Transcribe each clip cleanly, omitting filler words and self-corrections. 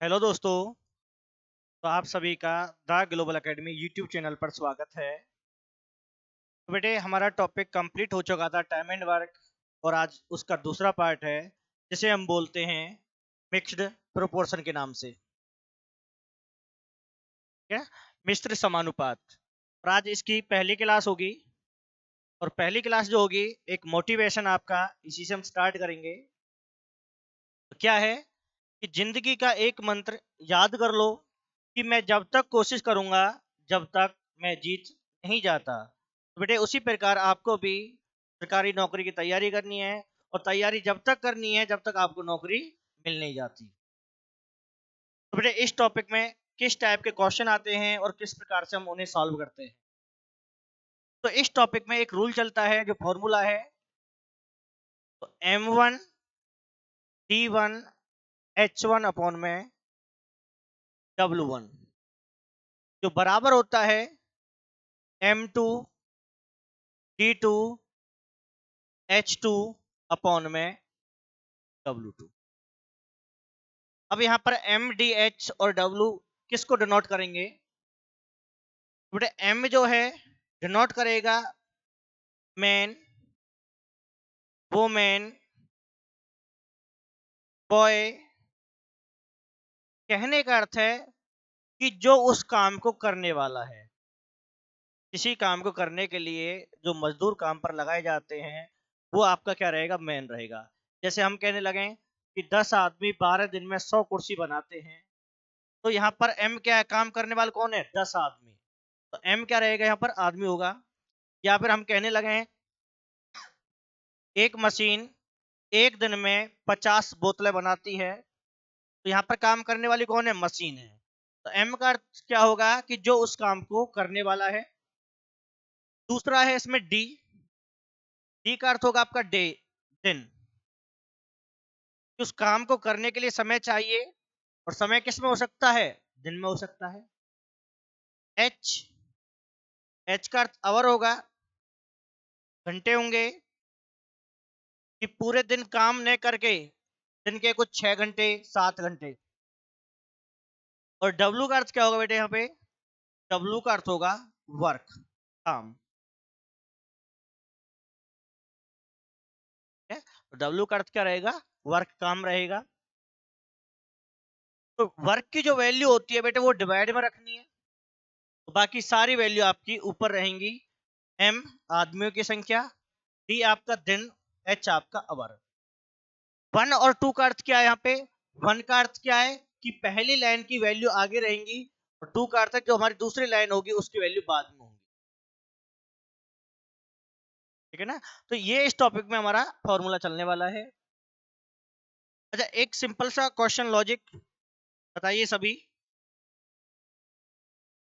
Hello दोस्तों। तो आप सभी का the global academy YouTube channel पर स्वागत है। तो बेटे हमारा टॉपिक कंप्लीट हो चुका था टाइम एंड वर्क, और आज उसका दूसरा पार्ट है जिसे हम बोलते हैं मिक्स्ड प्रोपोर्शन के नाम से। ठीक है, मिश्र समानुपात। और आज इसकी पहली क्लास होगी, और पहली क्लास जो होगी एक मोटिवेशन आपका, इसी से हम स्टार्ट करेंगे। तो क्या है कि जिंदगी का एक मंत्र याद कर लो कि मैं जब तक कोशिश करूंगा जब तक मैं जीत नहीं जाता। तो बेटे उसी प्रकार आपको भी सरकारी नौकरी की तैयारी करनी है, और तैयारी जब तक करनी है जब तक आपको नौकरी मिल नहीं जाती। तो बेटे इस टॉपिक में किस टाइप के क्वेश्चन आते हैं और किस प्रकार से हम उन्हें सॉल्व करते हैं। तो इस टॉपिक में एक रूल चलता है, जो फॉर्मूला है, तो M1 D1 H1 अपॉन में W1, जो बराबर होता है M2 D2 H2 अपॉन में W2। अब यहाँ पर M D H और W किसको डिनोट करेंगे? बेटे M जो है डिनोट करेगा मैन, वुमेन, बॉय। कहने का अर्थ है कि जो उस काम को करने वाला है। किसी काम को करने के लिए जो मजदूर काम पर लगाए जाते हैं वो आपका क्या रहेगा? मैन रहेगा। जैसे हम कहने लगे कि 10 आदमी 12 दिन में 100 कुर्सी बनाते हैं, तो यहाँ पर एम क्या है? काम करने वाला कौन है? 10 आदमी। तो एम क्या रहेगा? यहाँ पर आदमी होगा। या फिर हम कहने लगे हैं एक मशीन एक दिन में 50 बोतलें बनाती है, तो यहाँ पर काम करने वाली कौन है? मशीन है। तो एम का अर्थ क्या होगा? कि जो उस काम को करने वाला है। दूसरा है इसमें डी। डी का अर्थ होगा आपका डे, दिन। उस काम को करने के लिए समय चाहिए, और समय किस में हो सकता है? दिन में हो सकता है। एच, एच का अर्थ आवर होगा, घंटे होंगे, कि पूरे दिन काम न करके दिन के कुछ 6 घंटे 7 घंटे। और डब्ल्यू का अर्थ क्या होगा बेटे? यहाँ पे डब्ल्यू का अर्थ होगा वर्क, काम। तो डब्ल्यू का अर्थ क्या रहेगा? वर्क, काम रहेगा। तो वर्क की जो वैल्यू होती है बेटे वो डिवाइड में रखनी है, तो बाकी सारी वैल्यू आपकी ऊपर रहेंगी। एम आदमियों की संख्या, डी आपका दिन, एच आपका आवर। 1 और 2 का अर्थ क्या है? यहाँ पे 1 का अर्थ क्या है? कि पहली लाइन की वैल्यू आगे रहेंगी, और 2 का अर्थ है जो हमारी दूसरी लाइन होगी उसकी वैल्यू बाद में होगी। ठीक है ना? तो ये इस टॉपिक में हमारा फॉर्मूला चलने वाला है। अच्छा, एक सिंपल सा क्वेश्चन लॉजिक बताइए सभी।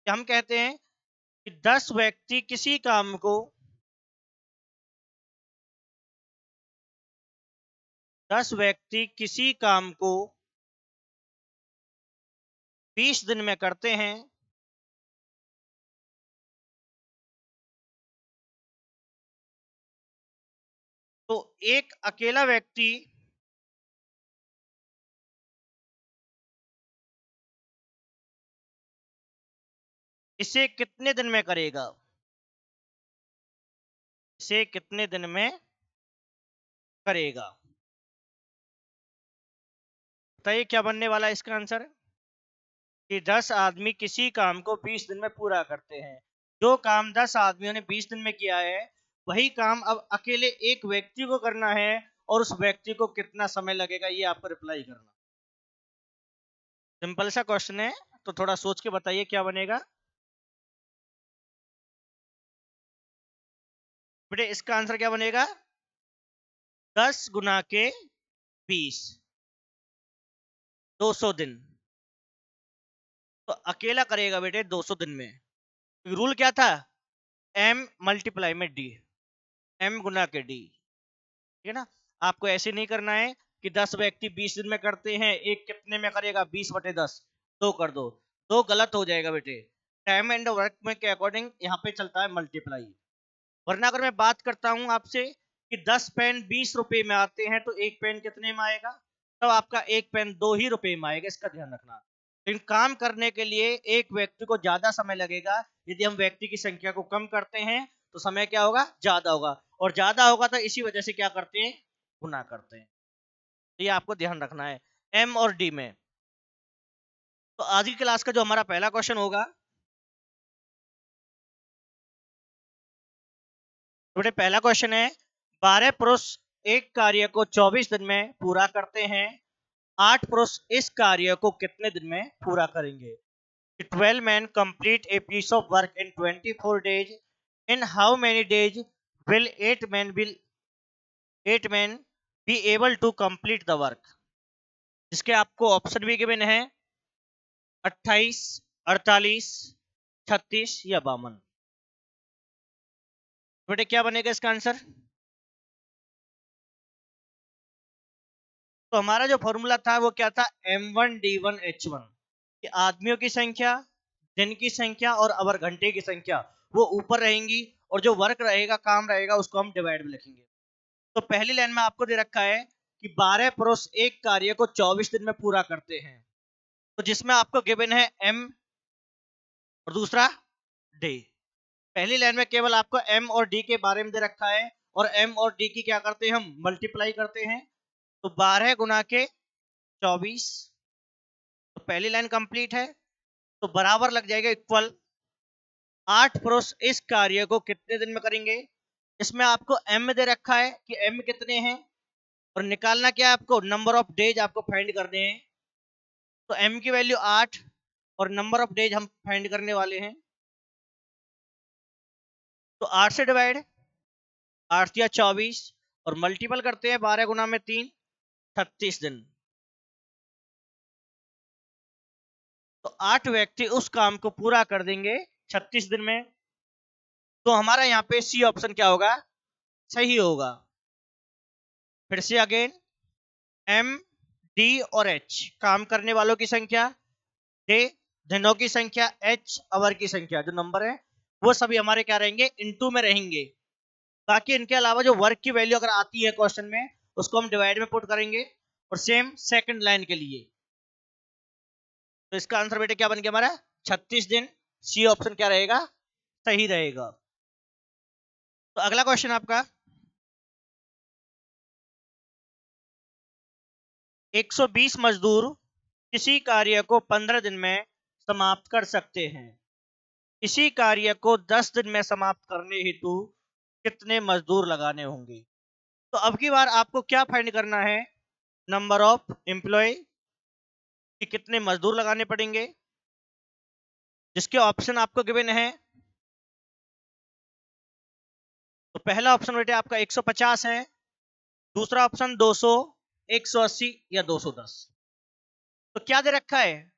कि हम कहते हैं कि 10 व्यक्ति किसी काम को 10 व्यक्ति किसी काम को 20 दिन में करते हैं, तो एक अकेला व्यक्ति इसे कितने दिन में करेगा? इसे कितने दिन में करेगा? बताइए क्या बनने वाला है इसका आंसर? कि 10 आदमी किसी काम को 20 दिन में पूरा करते हैं। जो काम 10 आदमियों ने 20 दिन में किया है, वही काम अब अकेले एक व्यक्ति को करना है, और उस व्यक्ति को कितना समय लगेगा ये आपको रिप्लाई करना। सिंपल सा क्वेश्चन है, तो थोड़ा सोच के बताइए क्या बनेगा। बेटे इसका आंसर क्या बनेगा? 10 गुना के 20, 200 दिन। तो अकेला करेगा बेटे 200 दिन में। रूल क्या था? एम मल्टीप्लाई में डी, एम गुना के डी। ठीक है ना? आपको ऐसे नहीं करना है कि 10 व्यक्ति 20 दिन में करते हैं, एक कितने में करेगा? 20/10, 2 कर दो। दो गलत हो जाएगा बेटे। टाइम एंड वर्क में के अकॉर्डिंग यहाँ पे चलता है मल्टीप्लाई। वरना अगर मैं बात करता हूं आपसे कि 10 पेन 20 रुपए में आते हैं, तो एक पेन कितने में आएगा? तब आपका एक पेन 2 ही रुपए में आएगा, इसका ध्यान रखना। लेकिन काम करने के लिए एक व्यक्ति को ज्यादा समय लगेगा। यदि हम व्यक्ति की संख्या को कम करते हैं तो समय क्या होगा, ज्यादा होगा, और ज्यादा होगा तो इसी वजह से क्या करते हैं, गुना करते हैं। तो ये आपको ध्यान रखना है एम और डी में। तो आज की क्लास का जो हमारा पहला क्वेश्चन होगा, तो बेटे पहला क्वेश्चन है 12 पुरुष एक कार्य को 24 दिन में पूरा करते हैं, 8 पुरुष इस कार्य को कितने दिन में पूरा करेंगे। 12 men complete a piece of work in 24 days. In how many days will 8 men be able to complete the work? जिसके आपको ऑप्शन भी गिवन है 28, 48, 36 या 52। बेटे क्या बनेगा इसका आंसर। तो हमारा जो फॉर्मूला था वो क्या था, M1D1H1, कि आदमियों की संख्या, दिन की संख्या और आवर घंटे की संख्या वो ऊपर रहेंगी, और जो वर्क रहेगा, काम रहेगा, उसको हम डिवाइड में लिखेंगे। तो पहली लाइन में आपको दे रखा है कि 12 पुरुष एक कार्य को 24 दिन में पूरा करते हैं, तो जिसमें आपको गिवन है M और दूसरा D। पहली लाइन में केवल आपको M और D के बारे में दे रखा है, और M और D की क्या करते हैं, हम मल्टीप्लाई करते हैं। तो 12 गुना के 24, तो पहली लाइन कंप्लीट है, तो बराबर लग जाएगा इक्वल 8 पुरुष इस कार्य को कितने दिन में करेंगे। इसमें आपको M दे रखा है कि M कितने हैं, और निकालना क्या है आपको, नंबर ऑफ डेज आपको फाइंड करने हैं। तो M की वैल्यू 8 और नंबर ऑफ डेज हम फाइंड करने वाले हैं। तो 8 से डिवाइड, 8 या 24, और मल्टीपल करते हैं 12 गुना में 3, 36 दिन। तो 8 व्यक्ति उस काम को पूरा कर देंगे 36 दिन में। तो हमारा यहाँ पे सी ऑप्शन क्या होगा, सही होगा। फिर से अगेन, एम, डी और एच काम करने वालों की संख्या, डे दिनों की संख्या, एच आवर की संख्या, जो नंबर है वो सभी हमारे क्या रहेंगे, इनटू में रहेंगे। बाकी इनके अलावा जो वर्क की वैल्यू अगर आती है क्वेश्चन में, उसको हम डिवाइड में पुट करेंगे। और सेम सेकंड लाइन के लिए, तो इसका आंसर बेटे क्या बन गया हमारा, 36 दिन। सी ऑप्शन क्या रहेगा, सही रहेगा। तो अगला क्वेश्चन आपका, 120 मजदूर किसी कार्य को 15 दिन में समाप्त कर सकते हैं। इसी कार्य को 10 दिन में समाप्त करने हेतु कितने मजदूर लगाने होंगे। तो अब की बार आपको क्या फाइंड करना है, नंबर ऑफ एम्प्लॉय, कि कितने मजदूर लगाने पड़ेंगे, जिसके ऑप्शन आपको गिवन है। तो पहला ऑप्शन बेटे आपका 150 है, दूसरा ऑप्शन 200, 180 या 210। तो क्या दे रखा है,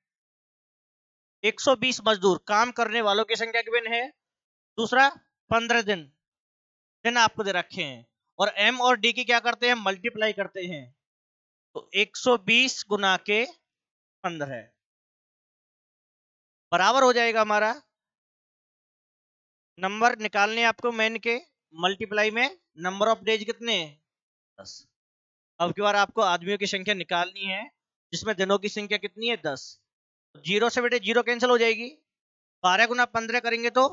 120 मजदूर काम करने वालों की संख्या गिवन है, दूसरा 15 दिन आपको दे रखे हैं, और एम और डी की क्या करते हैं, मल्टीप्लाई करते हैं। तो 120 गुना के 15 बराबर हो जाएगा हमारा, नंबर निकालने आपको मैन के, मल्टीप्लाई में नंबर ऑफ डेज कितने हैं, 10। अब की बार आपको आदमियों की संख्या निकालनी है, जिसमें दिनों की संख्या कितनी है, 10। जीरो से बेटे जीरो कैंसिल हो जाएगी, 12 गुना 15 करेंगे तो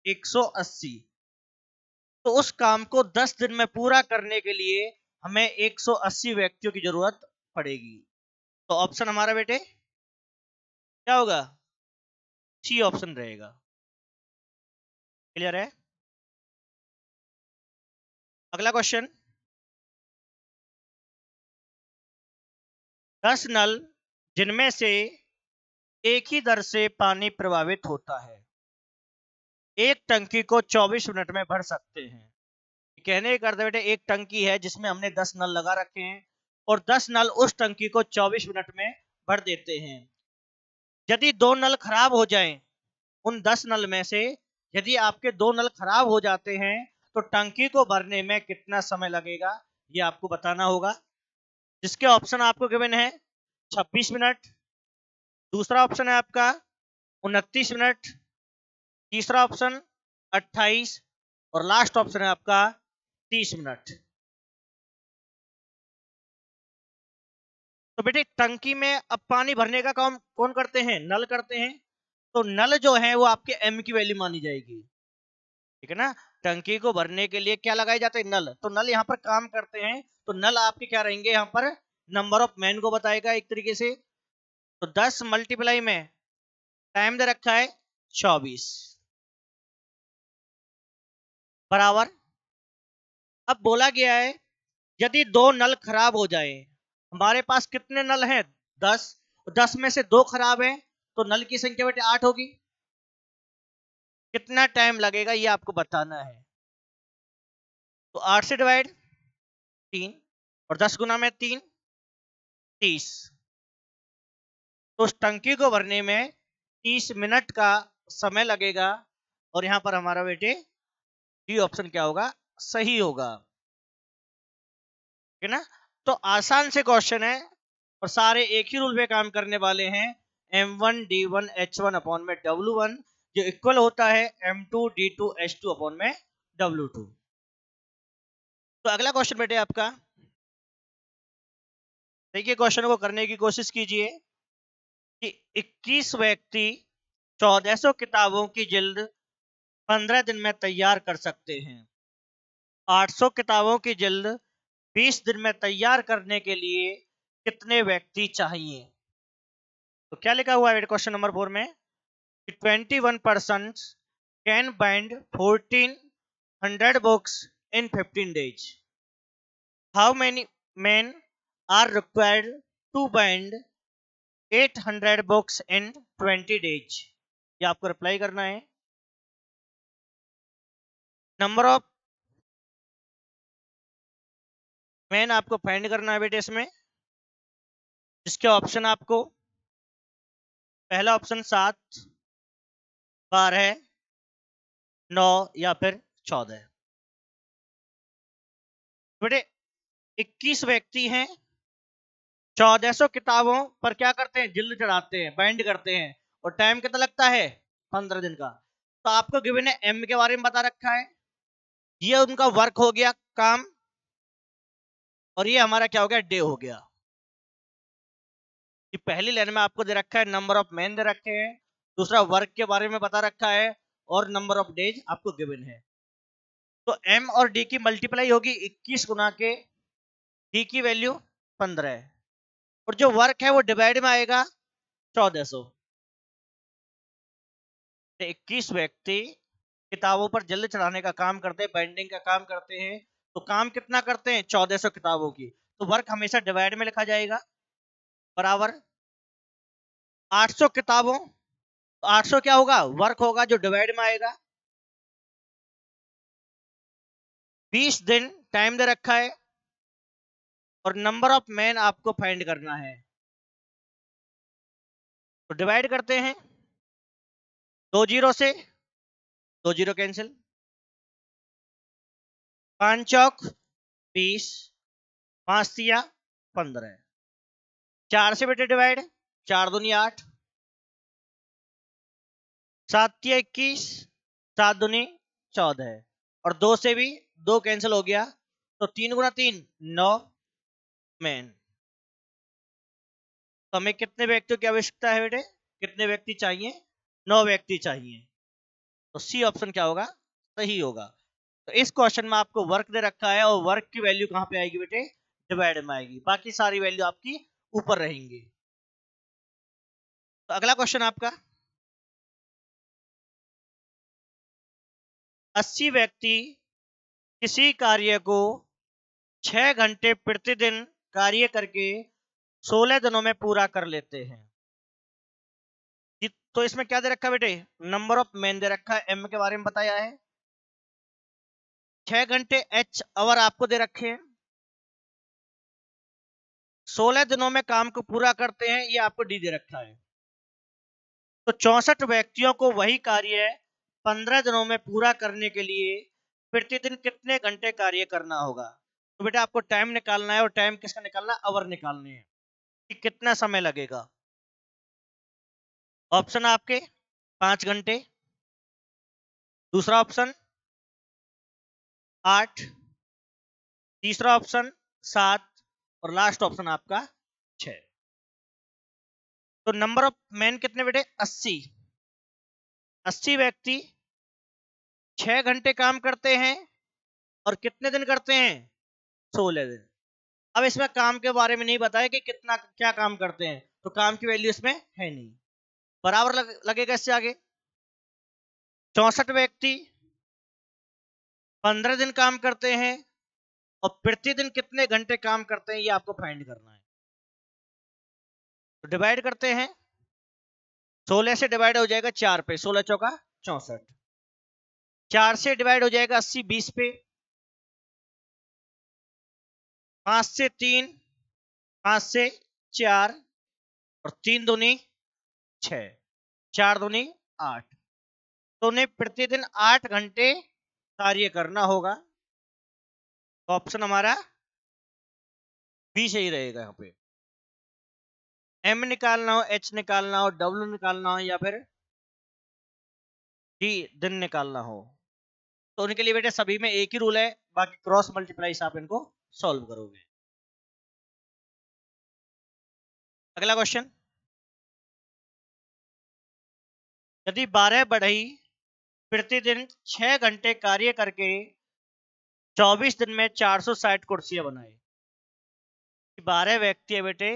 180। तो उस काम को 10 दिन में पूरा करने के लिए हमें 180 व्यक्तियों की जरूरत पड़ेगी। तो ऑप्शन हमारा बेटे क्या होगा, सी ऑप्शन रहेगा। क्लियर है। अगला क्वेश्चन, 10 नल जिनमें से एक ही दर से पानी प्रवाहित होता है, एक टंकी को 24 मिनट में भर सकते हैं। कहने का अर्थ बेटे, एक टंकी है जिसमें हमने 10 नल लगा रखे हैं, और 10 नल उस टंकी को 24 मिनट में भर देते हैं। यदि 2 नल खराब हो जाएं, उन 10 नल में से यदि आपके 2 नल खराब हो जाते हैं, तो टंकी को भरने में कितना समय लगेगा, ये आपको बताना होगा। जिसके ऑप्शन आपको गिवन है 26 मिनट, दूसरा ऑप्शन है आपका 29 मिनट, तीसरा ऑप्शन 28, और लास्ट ऑप्शन है आपका 30 मिनट। तो बेटे टंकी में अब पानी भरने का काम कौन करते हैं? नल करते हैं। तो नल जो है वो आपके एम की वैल्यू मानी जाएगी, ठीक है ना। टंकी को भरने के लिए क्या लगाए जाते हैं? नल। तो नल यहाँ पर काम करते हैं, तो नल आपके क्या रहेंगे यहाँ पर? नंबर ऑफ मैन को बताएगा एक तरीके से। तो 10 मल्टीप्लाई में टाइम दे रखा है 24 बराबर। अब बोला गया है यदि दो नल खराब हो जाए, हमारे पास कितने नल हैं? 10। 10 में से दो खराब है, तो नल की संख्या बेटे 8 होगी। कितना टाइम लगेगा ये आपको बताना है। तो 8 से डिवाइड 3 और 10 गुना में 3 30। तो उस टंकी को भरने में 30 मिनट का समय लगेगा। और यहां पर हमारा बेटे डी ऑप्शन क्या होगा? सही होगा, ठीक है ना। तो आसान से क्वेश्चन है और सारे एक ही रूल पे काम करने वाले हैं। M1D1H1 अपॉन में W1 जो इक्वल होता है M2D2H2 अपॉन में W2। तो अगला क्वेश्चन बेटे आपका, देखिए क्वेश्चन को करने की कोशिश कीजिए कि 21 व्यक्ति 1400 किताबों की जिल्द 15 दिन में तैयार कर सकते हैं। 800 किताबों की जिल्द 20 दिन में तैयार करने के लिए कितने व्यक्ति चाहिए? तो क्या लिखा हुआ है क्वेश्चन नंबर 4 में? 21 persons can bind 1400 books in 15 days. How many men are required to bind 800 books in 20 days? ये आपको रिप्लाई करना है। नंबर ऑफ मैन आपको फाइंड करना है बेटे इसमें, जिसके ऑप्शन आपको पहला ऑप्शन 7, 12, 9 या फिर 14। बेटे 21 व्यक्ति हैं, 1400 किताबों पर क्या करते हैं? जिल्द चढ़ाते हैं, बाइंड करते हैं। और टाइम कितना लगता है? 15 दिन का। तो आपको गिवन है एम के बारे में बता रखा है, ये उनका वर्क हो गया, काम। और ये हमारा क्या हो गया? डे हो गया। कि पहली लाइन में आपको दे रखा है नंबर ऑफ मैन दे रखे हैं, दूसरा वर्क के बारे में बता रखा है, और नंबर ऑफ डेज आपको गिवन है। तो एम और डी की मल्टीप्लाई होगी 21 गुना के डी की वैल्यू 15 है, और जो वर्क है वो डिवाइड में आएगा 1400। 21 व्यक्ति किताबों पर जल्द चढ़ाने का काम करते हैं, बाइंडिंग का काम करते हैं। तो काम कितना करते हैं? 1400 किताबों की। तो वर्क हमेशा डिवाइड में लिखा जाएगा, बराबर 800 किताबों। तो 800 क्या होगा? वर्क होगा जो डिवाइड में आएगा। 20 दिन टाइम दे रखा है, और नंबर ऑफ मैन आपको फाइंड करना है। तो डिवाइड करते हैं 2 जीरो से, 2 जीरो कैंसिल, 5 चौक 20, 5 तिया 15, 4 से बेटे डिवाइड, 4 दूनी 8, 7 तिया 21, 7 दूनी 14, और 2 से भी 2 कैंसिल हो गया। तो 3 गुना 3 9 मैन। तो हमें कितने व्यक्तियों की आवश्यकता है बेटे? कितने व्यक्ति चाहिए? 9 व्यक्ति चाहिए। तो सी ऑप्शन क्या होगा? सही होगा। तो इस क्वेश्चन में आपको वर्क दे रखा है, और वर्क की वैल्यू कहां पे आएगी बेटे? डिवाइड में आएगी, बाकी सारी वैल्यू आपकी ऊपर रहेंगी। तो अगला क्वेश्चन आपका, 80 व्यक्ति किसी कार्य को 6 घंटे प्रतिदिन कार्य करके 16 दिनों में पूरा कर लेते हैं। तो इसमें क्या दे रखा है बेटे? नंबर ऑफ मैन दे रखा है, एम के बारे में बताया है, 6 घंटे एच आवर आपको दे रखे हैं, 16 दिनों में काम को पूरा करते हैं, ये आपको डी दे रखा है। तो 64 व्यक्तियों को वही कार्य 15 दिनों में पूरा करने के लिए प्रतिदिन कितने घंटे कार्य करना होगा? तो बेटा आपको टाइम निकालना है, और टाइम किसका निकालना है? आवर निकालने हैं कि कितना समय लगेगा। ऑप्शन आपके 5 घंटे, दूसरा ऑप्शन 8, तीसरा ऑप्शन 7, और लास्ट ऑप्शन आपका 6। तो नंबर ऑफ मैन कितने बेटे 80 व्यक्ति 6 घंटे काम करते हैं और कितने दिन करते हैं 16 दिन। अब इसमें काम के बारे में नहीं बताया कि कितना क्या काम करते हैं, तो काम की वैल्यू इसमें है नहीं, बराबर लगेगा इससे आगे। 64 व्यक्ति 15 दिन काम करते हैं और प्रतिदिन कितने घंटे काम करते हैं ये आपको फाइंड करना है। तो डिवाइड करते हैं, 16 से डिवाइड हो जाएगा 4 पे, 16 चौका 64, 4 से डिवाइड हो जाएगा 80 20 पे, 5 से 3, 5 से 4 और 3 दूनी 6, 4 दूनी 8। तो उन्हें प्रतिदिन 8 घंटे कार्य करना होगा। तो ऑप्शन हमारा बी सही रहेगा। यहाँ पे एम निकालना हो, एच निकालना हो, डब्ल्यू निकालना हो या फिर डी दिन निकालना हो, तो उनके लिए बेटे सभी में एक ही रूल है, बाकी क्रॉस मल्टीप्लाई से आप इनको सॉल्व करोगे। अगला क्वेश्चन, यदि 12 बढ़ई प्रतिदिन 6 घंटे कार्य करके 24 दिन में 460 कुर्सियां बनाए। 12 व्यक्ति है बेटे,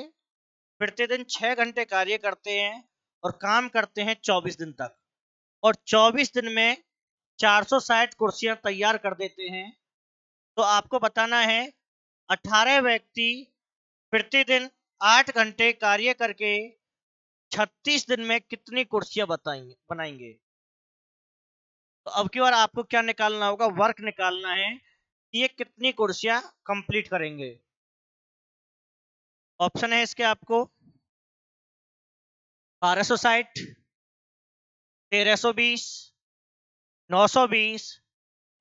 प्रतिदिन 6 घंटे कार्य करते हैं और काम करते हैं 24 दिन तक, और 24 दिन में 460 कुर्सियां तैयार कर देते हैं। तो आपको बताना है 18 व्यक्ति प्रतिदिन 8 घंटे कार्य करके 36 दिन में कितनी कुर्सियां बनाएंगे। तो अब की बार आपको क्या निकालना होगा, वर्क निकालना है कि ये कितनी कुर्सियां कंप्लीट करेंगे। ऑप्शन है इसके आपको 1260, 1320, 920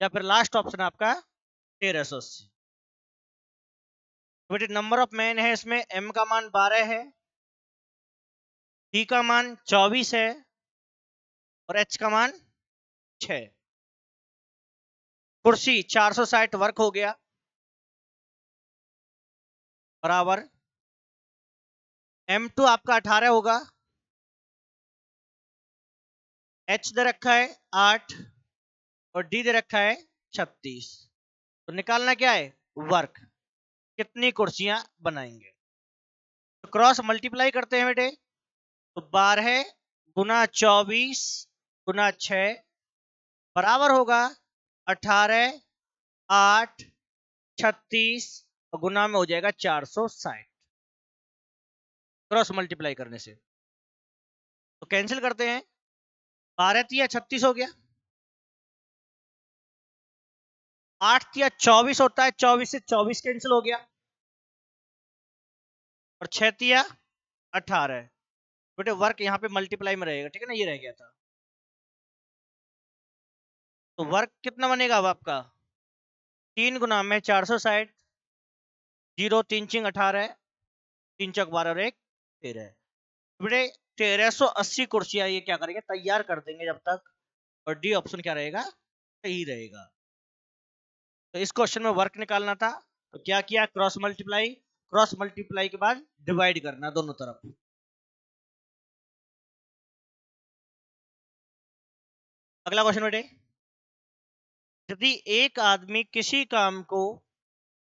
या फिर लास्ट ऑप्शन आपका 1380। बेटे नंबर ऑफ मैन है इसमें, एम का मान 12 है, डी का मान 24 है और एच का मान 6। कुर्सी 460 वर्क हो गया, बराबर M2 आपका 18 होगा, H दे रखा है 8 और D दे रखा है 36। तो निकालना क्या है, वर्क, कितनी कुर्सियां बनाएंगे। तो क्रॉस मल्टीप्लाई करते हैं बेटे, तो 12 गुना 24 गुना 6 बराबर होगा 18, 8, 36 और गुना में हो जाएगा 460, क्रॉस मल्टीप्लाई करने से। तो कैंसिल करते हैं, 12 तिया 36 हो गया, 8 तिया 24 होता है, 24 से 24 कैंसिल हो गया और 6 तिया 18। बेटे वर्क यहाँ पे मल्टीप्लाई में रहेगा, ठीक है ना, ये रह गया था। तो वर्क कितना बनेगा अब आपका, 3 गुना में 460, 0 3 चिंग 18, 3 चौक 12 और 1 13। बेटे 1380 कुर्सियां ये क्या करेंगे, तैयार कर देंगे जब तक, और डी ऑप्शन क्या रहेगा, सही रहेगा। तो इस क्वेश्चन में वर्क निकालना था, तो क्या किया, क्रॉस मल्टीप्लाई, क्रॉस मल्टीप्लाई के बाद डिवाइड करना दोनों तरफ। अगला क्वेश्चन बेटे, यदि एक आदमी किसी काम को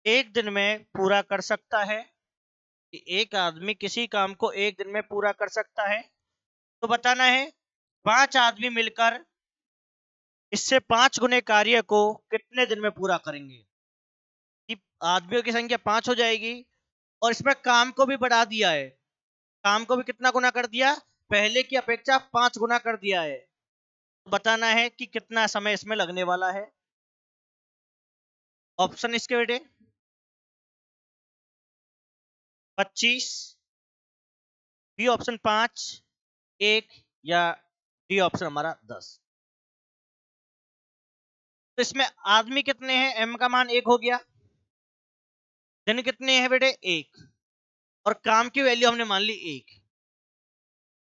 एक दिन में पूरा कर सकता है, एक आदमी किसी काम को एक दिन में पूरा कर सकता है, तो बताना है 5 आदमी मिलकर इससे 5 गुने कार्य को कितने दिन में पूरा करेंगे। कि आदमियों की संख्या 5 हो जाएगी और इसमें काम को भी बढ़ा दिया है, काम को भी कितना गुना कर दिया, पहले की अपेक्षा 5 गुना कर दिया है। तो बताना है कि कितना समय इसमें लगने वाला है। ऑप्शन इसके बेटे 25, बी ऑप्शन 5, 1 या डी ऑप्शन हमारा 10। तो इसमें आदमी कितने हैं, एम का मान 1 हो गया, दिन कितने हैं बेटे 1, और काम की वैल्यू हमने मान ली 1,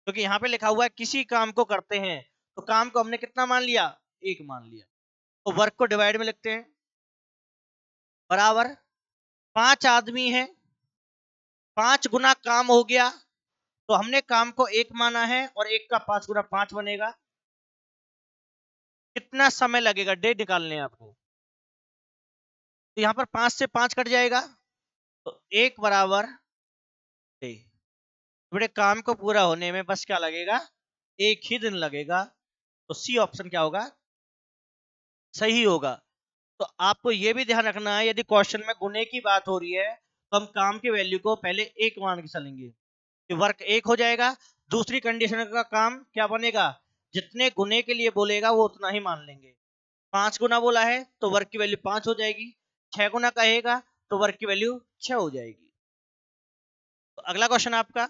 क्योंकि तो यहाँ पे लिखा हुआ है किसी काम को करते हैं, तो काम को हमने कितना मान लिया, 1 मान लिया। तो वर्क को डिवाइड में लिखते हैं, बराबर 5 आदमी हैं, 5 गुना काम हो गया, तो हमने काम को 1 माना है और 1 का 5 गुना 5 बनेगा। कितना समय लगेगा डे निकालने आपको? तो यहां पर 5 से 5 कट जाएगा, तो 1 बराबर डे। बड़े काम को पूरा होने में बस क्या लगेगा? 1 ही दिन लगेगा। तो सी ऑप्शन क्या होगा? सही होगा। तो आपको यह भी ध्यान रखना है, यदि क्वेश्चन में गुने की बात हो रही है तो हम काम की वैल्यू को पहले 1 मान के चलेंगे कि वर्क 1 हो जाएगा। दूसरी कंडीशन का काम क्या बनेगा? जितने गुने के लिए बोलेगा वो उतना ही मान लेंगे। 5 गुना बोला है तो वर्क की वैल्यू 5 हो जाएगी। 6 गुना कहेगा तो वर्क की वैल्यू 6 हो जाएगी। तो अगला क्वेश्चन आपका,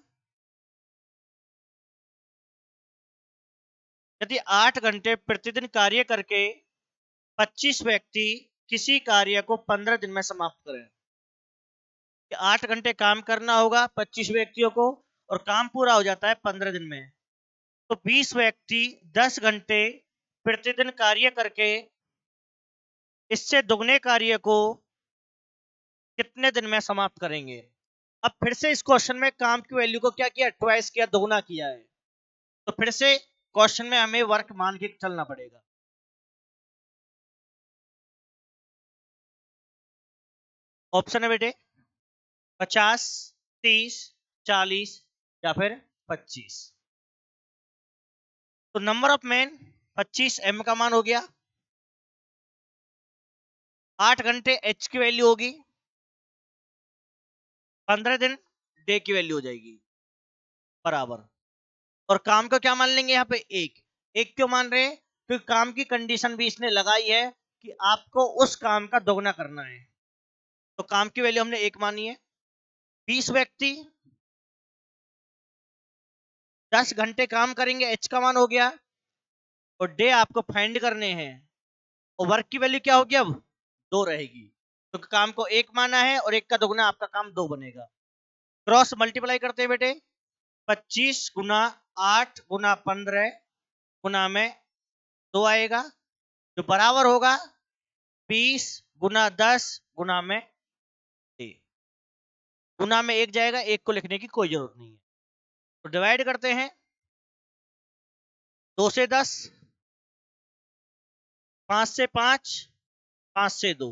यदि 8 घंटे प्रतिदिन कार्य करके 25 व्यक्ति किसी कार्य को 15 दिन में समाप्त करें। 8 घंटे काम करना होगा 25 व्यक्तियों को और काम पूरा हो जाता है 15 दिन में। तो 20 व्यक्ति 10 घंटे प्रतिदिन कार्य करके इससे दुगने कार्य को कितने दिन में समाप्त करेंगे? अब फिर से इस क्वेश्चन में काम की वैल्यू को क्या किया? ट्वाइस किया, दोगुना किया है। तो फिर से क्वेश्चन में हमें वर्क मान के चलना पड़ेगा। ऑप्शन है बेटे 50, 30, 40 या फिर 25। तो नंबर ऑफ मैन 25 एम का मान हो गया। 8 घंटे एच की वैल्यू होगी, 15 दिन डे की वैल्यू हो जाएगी बराबर। और काम को क्या मान लेंगे यहाँ पे? 1। 1 क्यों मान रहे हैं? क्योंकि काम की कंडीशन भी इसने लगाई है कि आपको उस काम का दोगुना करना है। तो काम की वैल्यू हमने 1 मानी है। 20 व्यक्ति 10 घंटे काम करेंगे, एच का मान हो गया। और डे आपको फाइंड करने हैं और वर्क की वैल्यू क्या होगी? अब 2 रहेगी। तो काम को 1 माना है और 1 का दोगुना आपका काम 2 बनेगा। क्रॉस मल्टीप्लाई करते हैं बेटे, 25 गुना 8 गुना 15 गुना में 2 आएगा, जो बराबर होगा 20 गुना 10 गुना में 1। गुना में 1 जाएगा, 1 को लिखने की कोई जरूरत नहीं है। तो डिवाइड करते हैं, 2 से 10, 5 से 5, 5 से 2,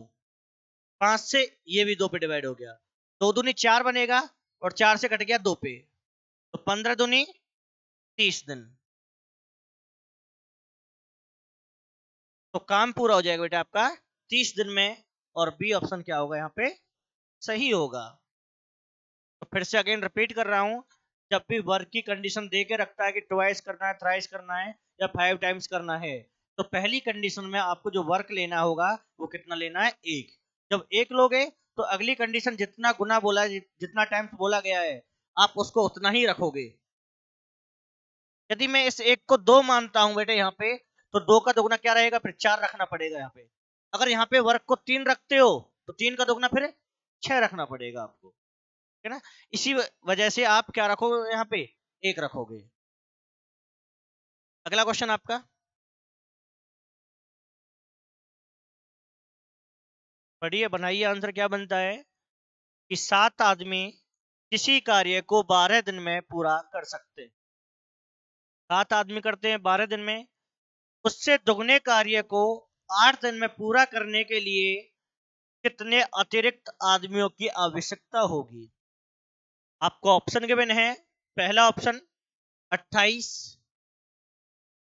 5 से ये भी 2 पे डिवाइड हो गया। 2 दूनी 4 बनेगा और 4 से कट गया 2 पे। तो 15 दूनी 30 दिन। तो काम पूरा हो जाएगा बेटा आपका 30 दिन में। और बी ऑप्शन क्या होगा यहाँ पे? सही होगा। तो फिर से अगेन रिपीट कर रहा हूं, जब भी वर्क की कंडीशन दे के रखता है कि ट्वाइस करना है, थ्राइस करना है या 5 टाइम्स करना है, तो पहली कंडीशन में आपको जो वर्क लेना होगा वो कितना लेना है? 1। जब 1 लोगे तो अगली कंडीशन जितना गुना बोला, जितना टाइम्स बोला गया है, आप उसको उतना ही रखोगे। यदि मैं इस 1 को 2 मानता हूं बेटे यहाँ पे, तो 2 का दोगुना क्या रहेगा? फिर 4 रखना पड़ेगा यहाँ पे। अगर यहाँ पे वर्क को 3 रखते हो तो 3 का दोगुना फिर 6 रखना पड़ेगा आपको, है ना? इसी वजह से आप क्या रखोगे यहाँ पे? 1 रखोगे। अगला क्वेश्चन आपका, पढ़िए बनाइए आंसर क्या बनता है कि 7 आदमी किसी कार्य को 12 दिन में पूरा कर सकते हैं। 7 आदमी करते हैं 12 दिन में, उससे दुगने कार्य को 8 दिन में पूरा करने के लिए कितने अतिरिक्त आदमियों की आवश्यकता होगी? आपको ऑप्शन गिवन है। पहला ऑप्शन 28,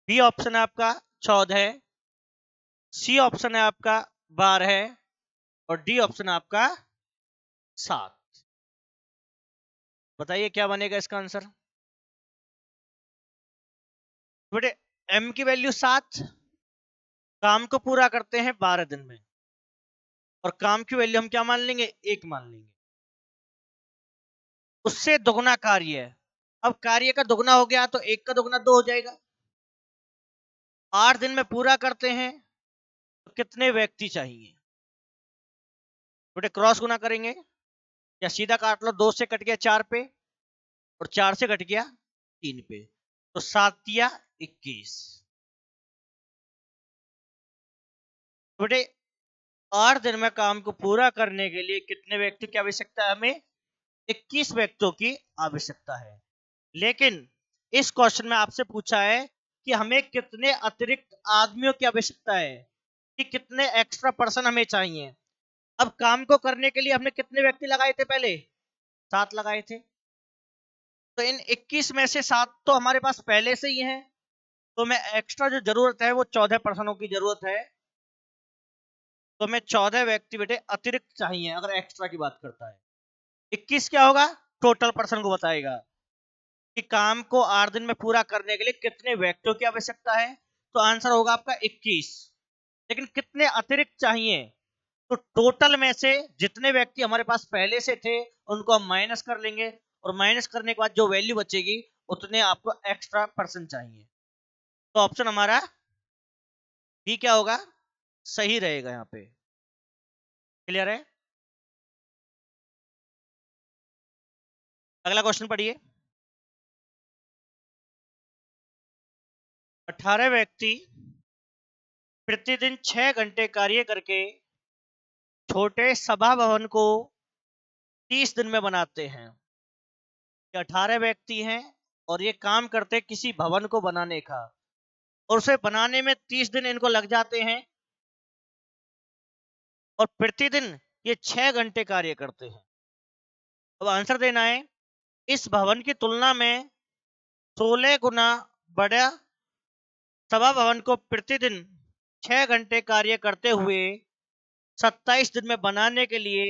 बी ऑप्शन है आपका 14, सी ऑप्शन है आपका 12 और डी ऑप्शन आपका 7। बताइए क्या बनेगा इसका आंसर? बेटे एम की वैल्यू 7, काम को पूरा करते हैं 12 दिन में, और काम की वैल्यू हम क्या मान लेंगे? 1 मान लेंगे। उससे दोगुना कार्य है। अब कार्य का दोगुना हो गया तो 1 का दोगुना 2 हो जाएगा। 8 दिन में पूरा करते हैं तो कितने व्यक्ति चाहिए? बेटे क्रॉस गुना करेंगे या सीधा काट लो, 2 से कट गया 4 पे और 4 से कट गया 3 पे, तो 7 या 21। बेटे 8 दिन में काम को पूरा करने के लिए कितने व्यक्ति की आवश्यकता है? हमें 21 व्यक्तियों की आवश्यकता है। लेकिन इस क्वेश्चन में आपसे पूछा है कि हमें कितने अतिरिक्त आदमियों की आवश्यकता है, कि कितने एक्स्ट्रा पर्सन हमें चाहिए। अब काम को करने के लिए हमने कितने व्यक्ति लगाए थे, पहले 7 लगाए थे। तो इन 21 में से 7 तो हमारे पास पहले से ही हैं, तो मैं एक्स्ट्रा जो जरूरत है वो 14 पर्सनों की जरूरत है। तो मैं 14 व्यक्ति बेटे अतिरिक्त चाहिए अगर एक्स्ट्रा की बात करता है। 21 क्या होगा, टोटल पर्सन को बताएगा कि काम को 8 दिन में पूरा करने के लिए कितने व्यक्तियों की आवश्यकता है। तो आंसर होगा आपका 21। लेकिन कितने अतिरिक्त चाहिए, तो टोटल में से जितने व्यक्ति हमारे पास पहले से थे उनको हम माइनस कर लेंगे, और माइनस करने के बाद जो वैल्यू बचेगी उतने आपको एक्स्ट्रा पर्सन चाहिए। तो ऑप्शन हमारा बी क्या होगा, सही रहेगा यहाँ पे। क्लियर है? अगला क्वेश्चन पढ़िए। 18 व्यक्ति प्रतिदिन 6 घंटे कार्य करके छोटे सभा भवन को 30 दिन में बनाते हैं। 18 व्यक्ति हैं और ये काम करते किसी भवन को बनाने का, और उसे बनाने में 30 दिन इनको लग जाते हैं, और प्रतिदिन ये 6 घंटे कार्य करते हैं। अब आंसर देना है, इस भवन की तुलना में 16 गुना बड़ा सभा भवन को प्रतिदिन 6 घंटे कार्य करते हुए 27 दिन में बनाने के लिए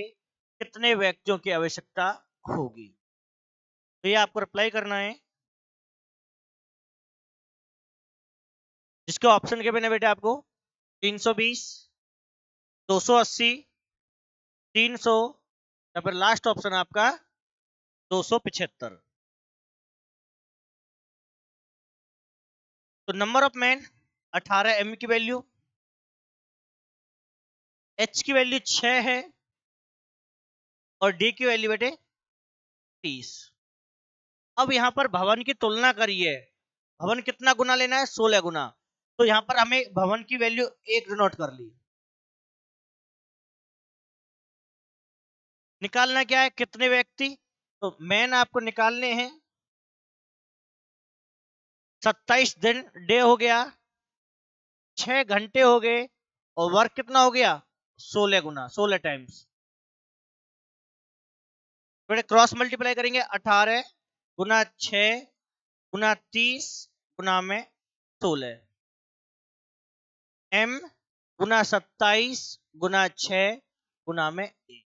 कितने व्यक्तियों की आवश्यकता होगी। तो ये आपको रिप्लाई करना है, जिसके ऑप्शन के बिना बेटे आपको 320, 280, 300, या फिर लास्ट ऑप्शन आपका 275। तो नंबर ऑफ मैन 18, एम की वैल्यू, एच की वैल्यू 6 है, और डी की वैल्यू बेटे 30। अब यहां पर भवन की तुलना करिए, भवन कितना गुना लेना है, 16 गुना। तो यहां पर हमें भवन की वैल्यू 1 डिनोट कर ली। निकालना क्या है, कितने व्यक्ति, तो मैन आपको निकालने हैं। 27 दिन डे हो गया, 6 घंटे हो गए, और वर्क कितना हो गया, 16 गुना, 16 टाइम्स। फिर क्रॉस मल्टीप्लाई करेंगे, 18 गुना 6 गुना 30 गुना में 16, एम गुना 27 गुना 6 गुना में 1।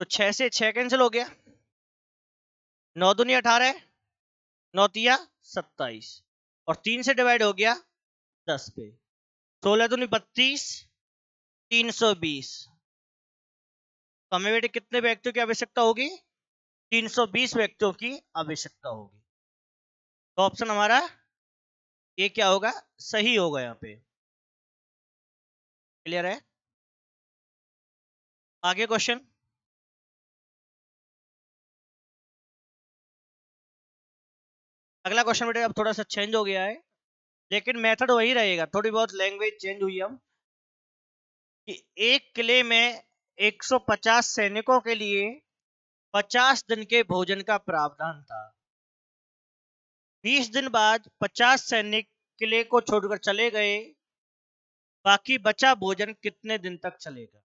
तो 6 से 6 कैंसिल हो गया, 9 दूनी 18, 9 तिया 27, और 3 से डिवाइड हो गया 10 पे, 16 दूनी 32, 320। तो हमें बेटे कितने व्यक्तियों की आवश्यकता होगी, 320 व्यक्तियों की आवश्यकता होगी। तो ऑप्शन हमारा ये क्या होगा, सही होगा यहाँ पे। क्लियर है? आगे क्वेश्चन। अगला क्वेश्चन बेटे अब थोड़ा सा चेंज हो गया है, लेकिन मेथड वही रहेगा, थोड़ी बहुत लैंग्वेज चेंज हुई हम, कि एक किले में 150 सैनिकों के लिए 50 दिन के भोजन का प्रावधान था। 20 दिन बाद 50 सैनिक किले को छोड़कर चले गए, बाकी बचा भोजन कितने दिन तक चलेगा।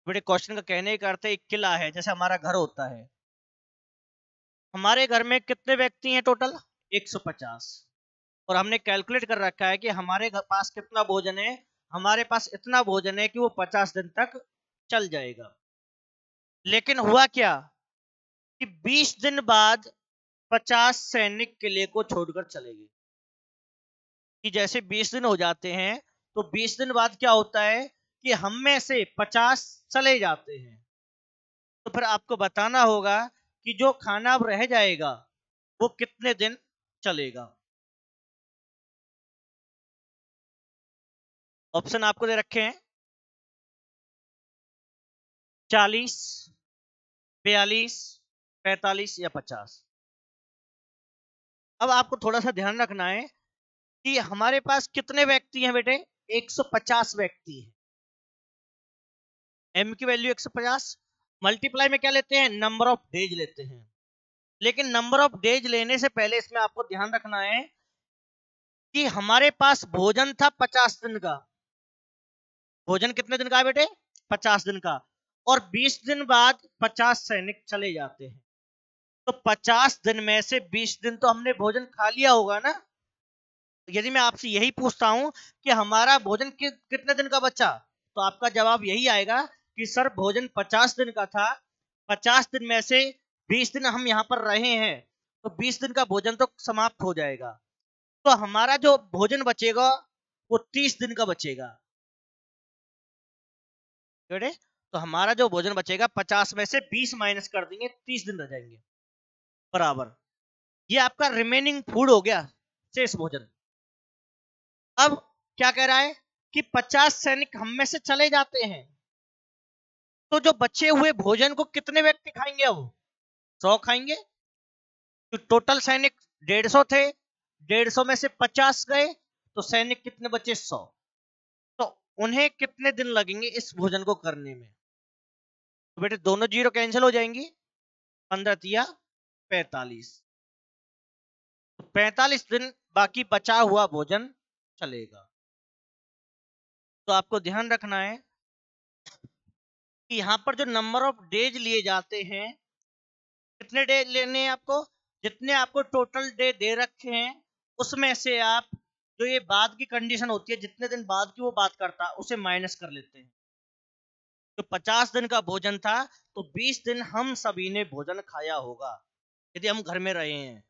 बेटे क्वेश्चन का कहने का अर्थ है, एक किला है जैसे हमारा घर होता है, हमारे घर में कितने व्यक्ति हैं टोटल, 150, और हमने कैलकुलेट कर रखा है कि हमारे पास कितना भोजन है, हमारे पास इतना भोजन है कि वो 50 दिन तक चल जाएगा। लेकिन हुआ क्या कि 20 दिन बाद 50 सैनिक किले को छोड़कर चले गए। कि जैसे 20 दिन हो जाते हैं, तो 20 दिन बाद क्या होता है कि हम में से 50 चले जाते हैं। तो फिर आपको बताना होगा कि जो खाना अब रह जाएगा वो कितने दिन चलेगा। ऑप्शन आपको दे रखे हैं, 40, 42, 45 या 50। अब आपको थोड़ा सा ध्यान रखना है कि हमारे पास कितने व्यक्ति हैं बेटे, 150 व्यक्ति हैं। एम की वैल्यू 150, मल्टीप्लाई में क्या लेते हैं, नंबर ऑफ डेज लेते हैं। लेकिन नंबर ऑफ डेज लेने से पहले इसमें आपको ध्यान रखना है कि हमारे पास भोजन था 50 दिन का। भोजन कितने दिन का है बेटे, 50 दिन का, और 20 दिन बाद 50 सैनिक चले जाते हैं। तो 50 दिन में से 20 दिन तो हमने भोजन खा लिया होगा ना। यदि मैं आपसे यही पूछता हूं कि हमारा भोजन कितने दिन का बचा, तो आपका जवाब यही आएगा कि सर भोजन 50 दिन का था, 50 दिन में से 20 दिन हम यहाँ पर रहे हैं, तो 20 दिन का भोजन तो समाप्त हो जाएगा। तो हमारा जो भोजन बचेगा वो 30 दिन का बचेगा। तो हमारा जो भोजन बचेगा 50 में से 20 माइनस कर देंगे, 30 दिन रह जाएंगे बराबर। ये आपका रिमेनिंग फूड हो गया, शेष भोजन। अब क्या कह रहा है कि 50 सैनिक हम में से चले जाते हैं, तो जो बचे हुए भोजन को कितने व्यक्ति खाएंगे, अब 100 खाएंगे। तो टोटल सैनिक 150 थे, 150 में से 50 गए, तो सैनिक कितने बचे, 100। तो उन्हें कितने दिन लगेंगे इस भोजन को करने में। तो बेटे दोनों जीरो कैंसिल हो जाएंगी, 15 तिया 45, तो 45 दिन बाकी बचा हुआ भोजन चलेगा। तो आपको ध्यान रखना है कि यहां पर जो नंबर ऑफ डेज लिए जाते हैं, कितने डे लेने हैं आपको, जितने आपको टोटल डे दे रखे हैं उसमें से आप जो ये बाद की कंडीशन होती है, जितने दिन बाद की वो बात करता है, उसे माइनस कर लेते हैं। तो 50 दिन का भोजन था, तो 20 दिन हम सभी ने भोजन खाया होगा यदि हम घर में रहे हैं।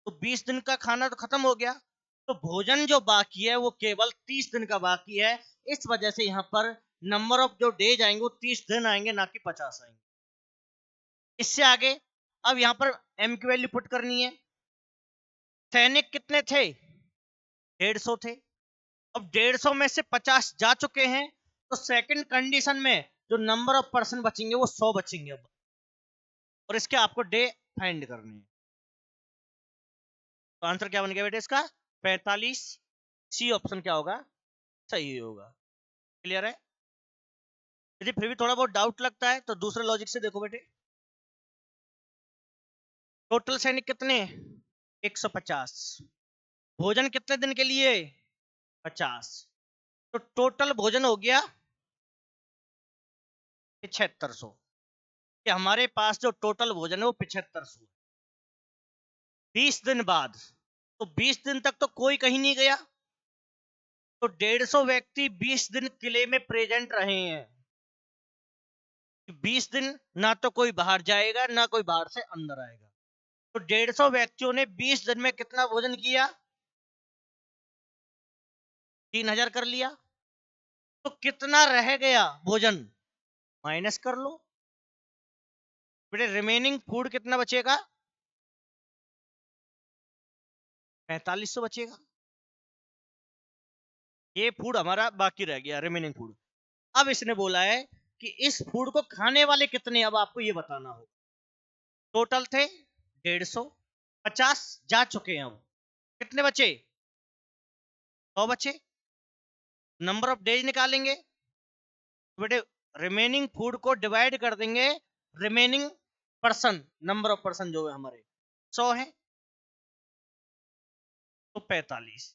तो 20 दिन का खाना तो खत्म हो गया, तो भोजन जो बाकी है वो केवल 30 दिन का बाकी है। इस वजह से यहाँ पर नंबर ऑफ जो डेज आएंगे वो 30 दिन आएंगे, ना कि 50 आएंगे। इससे आगे अब यहाँ पर एम की वैल्यू पुट करनी है। सैनिक कितने थे, 150 थे। अब 150 में से 50 जा चुके हैं, तो सेकंड कंडीशन में जो नंबर ऑफ पर्सन बचेंगे वो 100 बचेंगे अब, और इसके आपको डे फाइंड करने हैं। तो आंसर क्या बन गया बेटे इसका, 45। सी ऑप्शन क्या होगा, सही होगा। क्लियर है। यदि फिर भी थोड़ा बहुत डाउट लगता है तो दूसरे लॉजिक से देखो बेटे। टोटल सैनिक कितने, 150। भोजन कितने दिन के लिए, 50। तो टोटल भोजन हो गया 7500, कि हमारे पास जो टोटल भोजन है वो 7500। 20 दिन बाद, तो 20 दिन तक तो कोई कहीं नहीं गया, तो 150 व्यक्ति 20 दिन किले में प्रेजेंट रहे हैं। 20 दिन ना तो कोई बाहर जाएगा ना कोई बाहर से अंदर आएगा। तो 150 व्यक्तियों ने 20 दिन में कितना भोजन किया, 3000 कर लिया। तो कितना रह गया भोजन, माइनस कर लो बेटे। रिमेनिंग फूड कितना बचेगा, 4500 बचेगा। ये फूड हमारा बाकी रह गया, रिमेनिंग फूड। अब इसने बोला है कि इस फूड को खाने वाले कितने, अब आपको ये बताना होगा। टोटल थे 150, 50 जा चुके हैं, अब कितने बचे, 100 बचे। नंबर ऑफ डेज निकालेंगे, बेटे रिमेनिंग फूड को डिवाइड कर देंगे remaining person, number of person जो है हमारे 100 है, तो 45।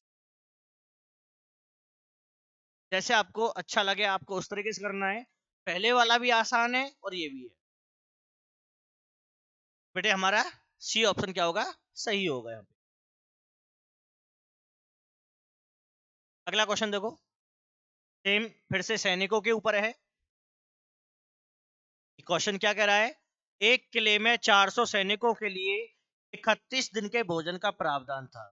जैसे आपको अच्छा लगे आपको उस तरीके से करना है। पहले वाला भी आसान है और ये भी है बेटे। हमारा सी ऑप्शन क्या होगा, सही होगा यहाँ पे। अगला क्वेश्चन देखो, सेम फिर से सैनिकों के ऊपर है। क्वेश्चन क्या कह रहा है, एक किले में 400 सैनिकों के लिए 31 दिन के भोजन का प्रावधान था।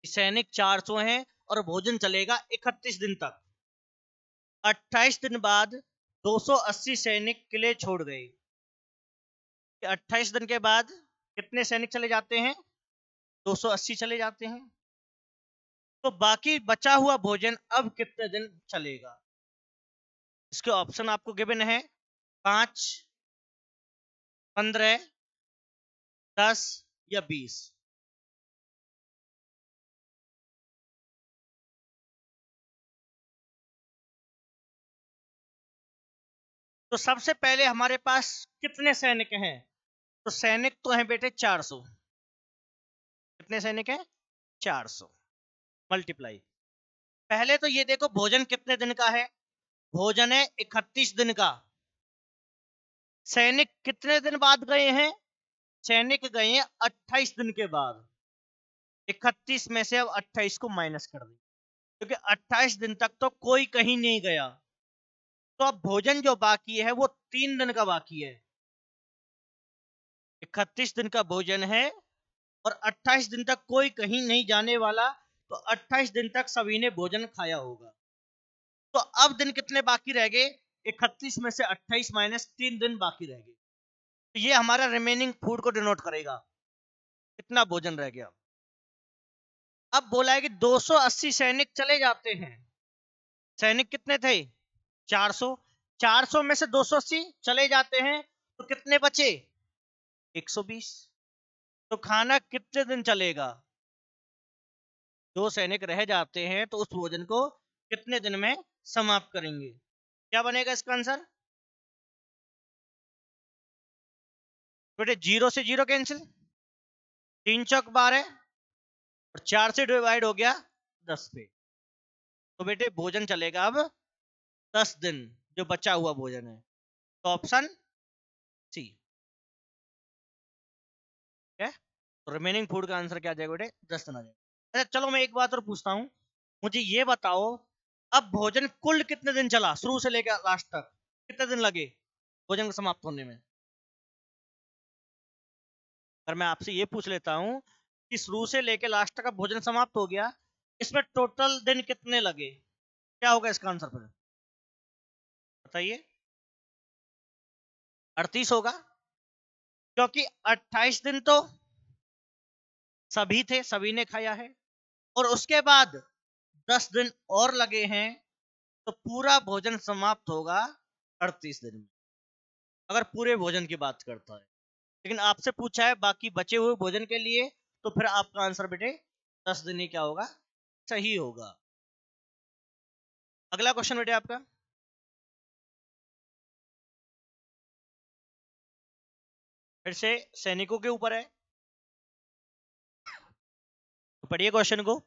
सैनिक 400 हैं और भोजन चलेगा 31 दिन तक। 28 दिन बाद 280 सैनिक किले छोड़ गए। 28 दिन के बाद कितने सैनिक चले जाते हैं, 280 चले जाते हैं। तो बाकी बचा हुआ भोजन अब कितने दिन चलेगा। इसके ऑप्शन आपको गिवन है, 5, 15, 10 या 20। तो सबसे पहले हमारे पास कितने सैनिक हैं? तो सैनिक तो हैं बेटे 400। कितने सैनिक हैं? 400 मल्टीप्लाई। पहले तो ये देखो भोजन कितने दिन का है? भोजन है 31 दिन का। सैनिक कितने दिन बाद गए हैं? सैनिक गए हैं 28 दिन के बाद। 31 में से अब 28 को माइनस कर दें, क्योंकि 28 दिन तक तो कोई कहीं नहीं गया। तो अब भोजन जो बाकी है वो 3 दिन का बाकी है। 31 दिन का भोजन है और 28 दिन तक कोई कहीं नहीं जाने वाला, तो 28 दिन तक सभी ने भोजन खाया होगा। तो अब दिन कितने बाकी रह गए? 31 में से 28 माइनस 3 दिन बाकी रह गए। तो ये हमारा रिमेनिंग फूड को डिनोट करेगा, कितना भोजन रह गया। अब बोला है कि 280 सैनिक चले जाते हैं। सैनिक कितने थे? 400। 400 में से 280 चले जाते हैं, तो कितने बचे? 120। तो खाना कितने दिन चलेगा? 2 सैनिक रह जाते हैं तो उस भोजन को कितने दिन में समाप्त करेंगे? क्या बनेगा इसका आंसर? बेटे 0 से 0 कैंसिल, 3 चौक 12 और 4 से डिवाइड हो गया 10 पे। तो बेटे भोजन चलेगा अब 10 दिन, जो बचा हुआ भोजन है। तो ऑप्शन सी है। तो रिमेनिंग फूड का आंसर क्या आ जाएगा बेटे? 10 दिन आ जाएगा। अच्छा चलो मैं एक बात और पूछता हूं, मुझे ये बताओ, अब भोजन कुल कितने दिन चला, शुरू से लेकर लास्ट तक कितने दिन लगे भोजन को समाप्त होने में? अगर मैं आपसे ये पूछ लेता हूं कि शुरू से लेकर लास्ट तक भोजन समाप्त हो गया, इसमें टोटल दिन कितने लगे, क्या होगा इसका आंसर? फिर बताइए। 38 होगा, क्योंकि 28 दिन तो सभी थे, सभी ने खाया है, और उसके बाद 10 दिन और लगे हैं, तो पूरा भोजन समाप्त होगा 38 दिन में, अगर पूरे भोजन की बात करता है। लेकिन आपसे पूछा है बाकी बचे हुए भोजन के लिए, तो फिर आपका आंसर बेटे 10 दिन ही क्या होगा? सही होगा। अगला क्वेश्चन बेटे आपका, फिर से सैनिकों के ऊपर है। पढ़िए क्वेश्चन को।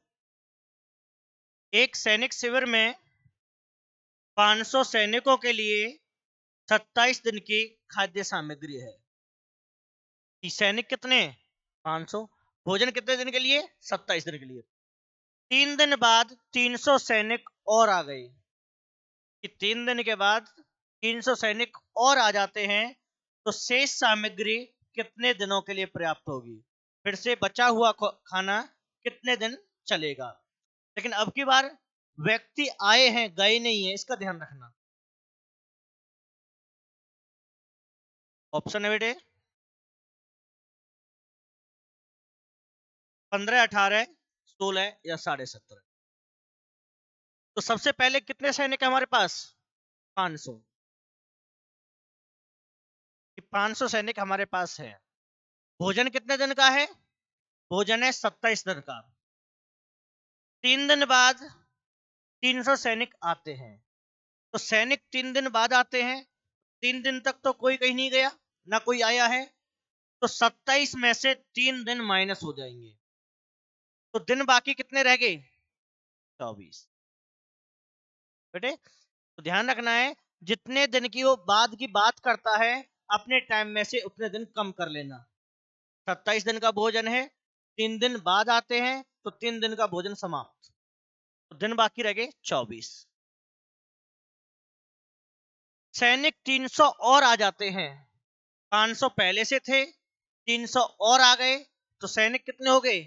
एक सैनिक शिविर में 500 सैनिकों के लिए 27 दिन की खाद्य सामग्री है। सैनिक कितने? 500। भोजन कितने दिन के लिए? 27 दिन के लिए। 3 दिन बाद 300 सैनिक और आ गए, कि 3 दिन के बाद 300 सैनिक और आ जाते हैं, तो शेष सामग्री कितने दिनों के लिए पर्याप्त होगी? फिर से बचा हुआ खाना कितने दिन चलेगा? लेकिन अब की बार व्यक्ति आए हैं, गए नहीं है, इसका ध्यान रखना। ऑप्शन है बेटे 15, 18, 16 या 17.5। तो सबसे पहले कितने सैनिक है हमारे पास? 500। 500 सैनिक हमारे पास है। भोजन कितने दिन का है? भोजन है 27 दिन का। 3 दिन बाद 300 सैनिक आते हैं, तो सैनिक 3 दिन बाद आते हैं, 3 दिन तक तो कोई कहीं नहीं गया, ना कोई आया है, तो 27 में से 3 दिन माइनस हो जाएंगे, तो दिन बाकी कितने रह गए? 24। बेटे तो ध्यान रखना है, जितने दिन की वो बाद की बात करता है, अपने टाइम में से उतने दिन कम कर लेना। 27 दिन का भोजन है, 3 दिन बाद आते हैं, तो 3 दिन का भोजन समाप्त, तो दिन बाकी रह गए 24। सैनिक 300 और आ जाते हैं, 500 पहले से थे, 300 और आ गए, तो सैनिक कितने हो गए?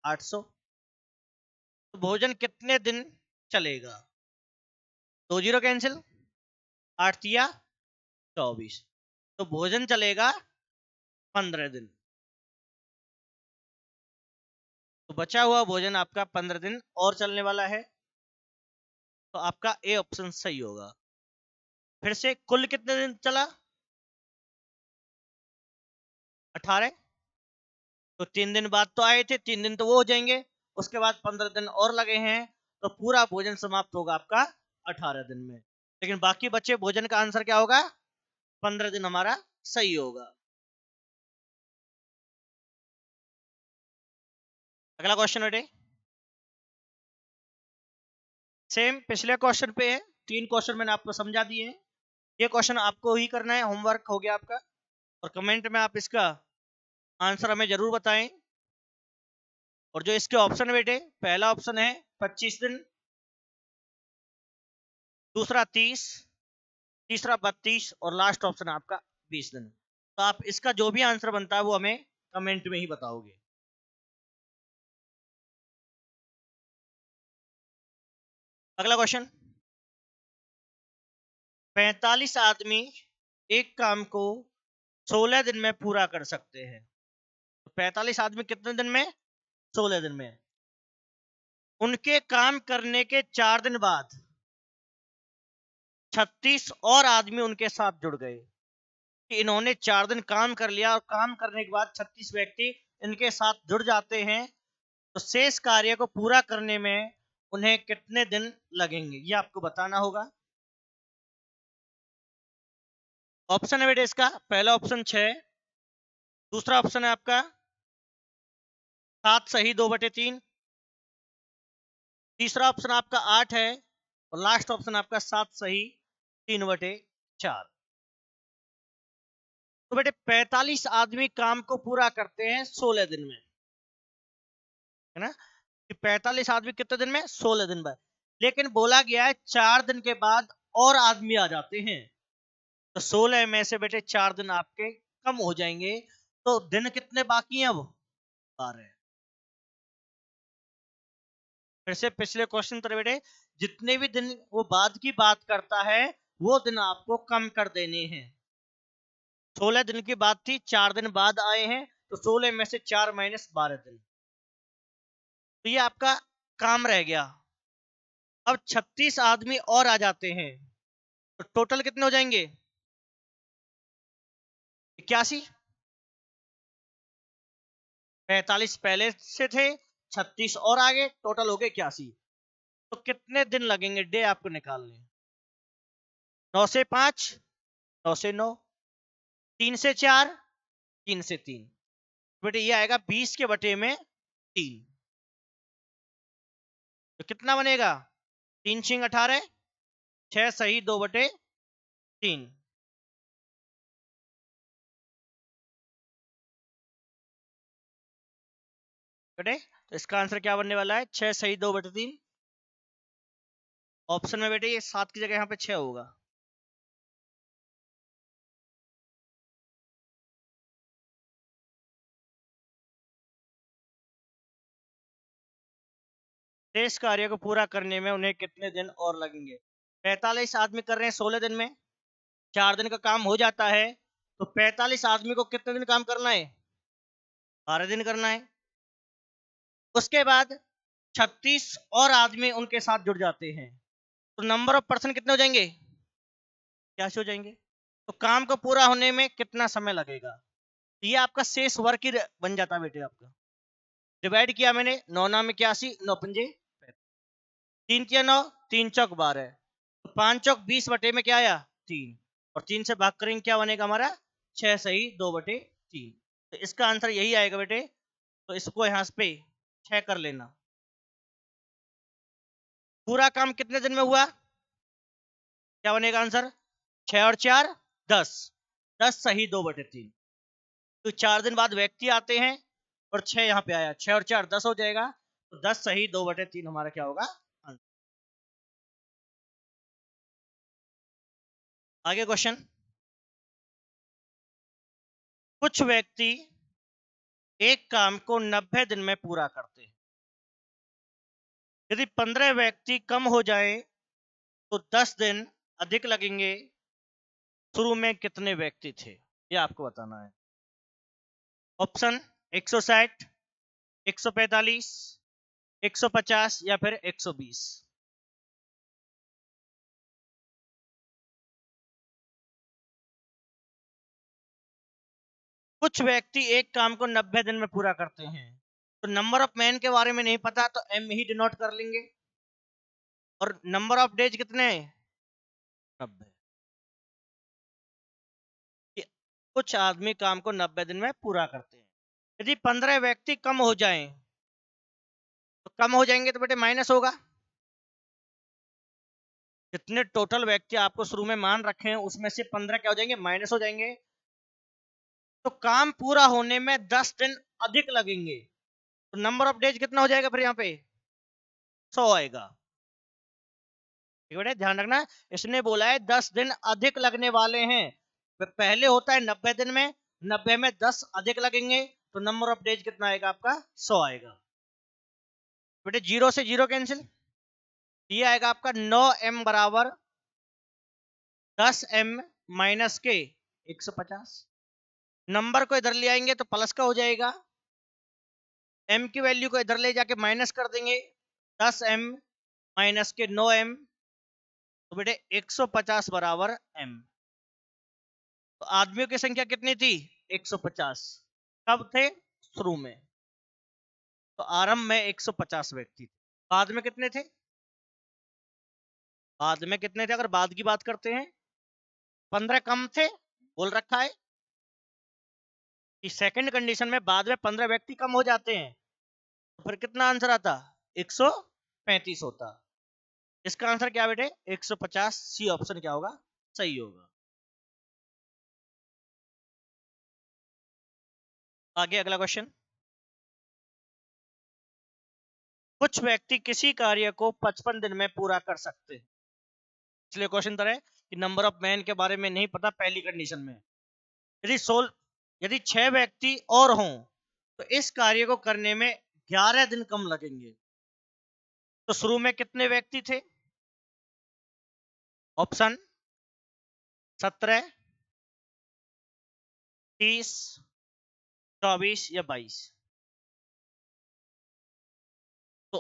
800। तो भोजन कितने दिन चलेगा? 2 जीरो कैंसिल, 8 तिया 24। तो भोजन चलेगा 15 दिन। तो बचा हुआ भोजन आपका 15 दिन और चलने वाला है, तो आपका ए ऑप्शन सही होगा। फिर से कुल कितने दिन चला? 18। तो 3 दिन बाद तो आए थे, 3 दिन तो वो हो जाएंगे, उसके बाद 15 दिन और लगे हैं, तो पूरा भोजन समाप्त होगा आपका 18 दिन में। लेकिन बाकी बचे भोजन का आंसर क्या होगा? 15 दिन हमारा सही होगा। अगला क्वेश्चन बेटे, सेम पिछले क्वेश्चन पे है, 3 क्वेश्चन मैंने आपको समझा दिए हैं। ये क्वेश्चन आपको ही करना है, होमवर्क हो गया आपका, और कमेंट में आप इसका आंसर हमें जरूर बताएं। और जो इसके ऑप्शन है बेटे, पहला ऑप्शन है 25 दिन, दूसरा 30, तीसरा 32 और लास्ट ऑप्शन है आपका 20 दिन। तो आप इसका जो भी आंसर बनता है वो हमें कमेंट में ही बताओगे। अगला क्वेश्चन, 45 आदमी एक काम को 16 दिन में पूरा कर सकते हैं। तो 45 आदमी कितने दिन में? 16 दिन में। उनके काम करने के 4 दिन बाद 36 और आदमी उनके साथ जुड़ गए कि इन्होंने 4 दिन काम कर लिया, और काम करने के बाद 36 व्यक्ति इनके साथ जुड़ जाते हैं, तो शेष कार्य को पूरा करने में उन्हें कितने दिन लगेंगे, ये आपको बताना होगा। ऑप्शन है बेटे इसका, पहला ऑप्शन 6, दूसरा ऑप्शन है आपका 7 सही 2/3, तीसरा ऑप्शन आपका 8 है, और लास्ट ऑप्शन आपका 7 सही 3/4। तो बेटे 45 आदमी काम को पूरा करते हैं 16 दिन में, है ना, कि 45 आदमी कितने दिन में? 16 दिन में। लेकिन बोला गया है 4 दिन के बाद और आदमी आ जाते हैं, तो 16 में से बेटे 4 दिन आपके कम हो जाएंगे, तो दिन कितने बाकी हैं अब? 12। फिर से पिछले क्वेश्चन पर बेटे, जितने भी दिन वो बाद की बात करता है वो दिन आपको कम कर देने हैं। 16 दिन की बात थी, 4 दिन बाद आए हैं, तो 16 में से 4 माइनस 12 दिन, तो ये आपका काम रह गया। अब 36 आदमी और आ जाते हैं, तो टोटल कितने हो जाएंगे? 81। 45 पहले से थे, 36 और आगे, टोटल हो गए 81। तो कितने दिन लगेंगे डे आपको निकालने? 9 से 5, 9 से 9, 3 से 4, 3 से 3, बेटे ये आएगा 20 के बटे में 3, तो कितना बनेगा? 3 छिंग 18, 6 सही 2/3। बेटे तो इसका आंसर क्या बनने वाला है? 6 सही 2/3। ऑप्शन में बेटे ये 7 की जगह यहाँ पे 6 होगा। शेष कार्य को पूरा करने में उन्हें कितने दिन और लगेंगे? 45 आदमी कर रहे हैं 16 दिन में, 4 दिन का काम हो जाता है, तो 45 आदमी को कितने दिन काम करना है? 12 दिन करना है। उसके बाद 36 और आदमी उनके साथ जुड़ जाते हैं, तो नंबर ऑफ पर्सन कितने हो जाएंगे? क्या हो जाएंगे? तो काम को पूरा होने में कितना समय लगेगा? ये आपका शेष वर्क ही बन जाता है बेटे आपका। डिवाइड किया मैंने, 9 9 में 81, 9 पंजे 3 किया 9, 3 चौक 12, तो 5 चौक 20 बटे में क्या आया? 3, और 3 से भाग करेंगे क्या बनेगा हमारा? 6 सही 2/3। तो इसका आंसर यही आएगा बेटे, तो इसको यहाँ पे 6 कर लेना। पूरा काम कितने दिन में हुआ? क्या बनेगा आंसर? 6 और 4 10, 10 सही 2/3। तो 4 दिन बाद व्यक्ति आते हैं, और 6 यहाँ पे आया, 6 और 4 10 हो जाएगा, तो 10 सही 2/3 हमारा क्या होगा? आंसर। आगे क्वेश्चन, कुछ व्यक्ति एक काम को 90 दिन में पूरा करते हैं। यदि 15 व्यक्ति कम हो जाए तो 10 दिन अधिक लगेंगे। शुरू में कितने व्यक्ति थे, ये आपको बताना है। ऑप्शन 160, 145, 150 या फिर 120। कुछ व्यक्ति एक काम को 90 दिन में पूरा करते हैं, तो नंबर ऑफ मैन के बारे में नहीं पता, तो एम ही डिनोट कर लेंगे। और नंबर ऑफ डेज कितने हैं? 90। कुछ आदमी काम को 90 दिन में पूरा करते हैं। यदि 15 व्यक्ति कम हो जाएं, तो कम हो जाएंगे तो बेटे माइनस होगा। जितने टोटल व्यक्ति आपको शुरू में मान रखे हैं उसमें से 15 क्या हो जाएंगे, माइनस हो जाएंगे। तो काम पूरा होने में 10 दिन अधिक लगेंगे, तो नंबर ऑफ डेज कितना हो जाएगा फिर यहाँ पे 100 आएगा। ठीक है, ध्यान रखना, इसने बोला है 10 दिन अधिक लगने वाले हैं। पहले होता है 90 दिन में, 90 में 10 अधिक लगेंगे, तो नंबर ऑफ डेज कितना आएगा आपका 100 आएगा। बेटे 0 से 0 कैंसिल, ये आएगा आपका 9m बराबर 10m माइनस के 150। नंबर को इधर ले आएंगे तो प्लस का हो जाएगा, m की वैल्यू को इधर ले जाके माइनस कर देंगे, 10m माइनस के 9m, तो बेटे 150 बराबर m। तो आदमियों की संख्या कितनी थी 150, कब थे शुरू में, तो आरंभ में 150 व्यक्ति थे। बाद में कितने थे, बाद में कितने थे, अगर बाद की बात करते हैं 15 कम थे, बोल रखा है कि सेकंड कंडीशन में बाद में 15 व्यक्ति कम हो जाते हैं, तो फिर कितना आंसर आता 135 होता। इसका आंसर क्या बेटे 150, सी ऑप्शन क्या होगा सही होगा। आगे अगला क्वेश्चन, कुछ व्यक्ति किसी कार्य को 55 दिन में पूरा कर सकते हैं। इसलिए क्वेश्चन तरह कि नंबर ऑफ मैन के बारे में नहीं पता पहली कंडीशन में, यदि 6 व्यक्ति और हों तो इस कार्य को करने में 11 दिन कम लगेंगे। तो शुरू में कितने व्यक्ति थे, ऑप्शन 17, 30, 24 या 22। तो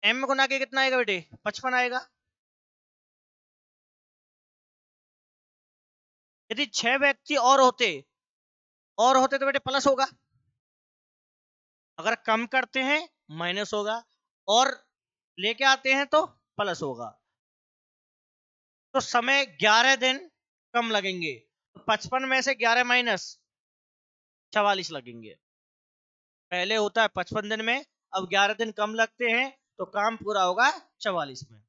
m गुना के कितना आएगा बेटे 55 आएगा। यदि 6 व्यक्ति और होते तो बेटे प्लस होगा, अगर कम करते हैं माइनस होगा, और लेके आते हैं तो प्लस होगा। तो समय 11 दिन कम लगेंगे, तो 55 में से 11 माइनस 44 लगेंगे। पहले होता है 55 दिन में, अब 11 दिन कम लगते हैं, तो काम पूरा होगा 44 में।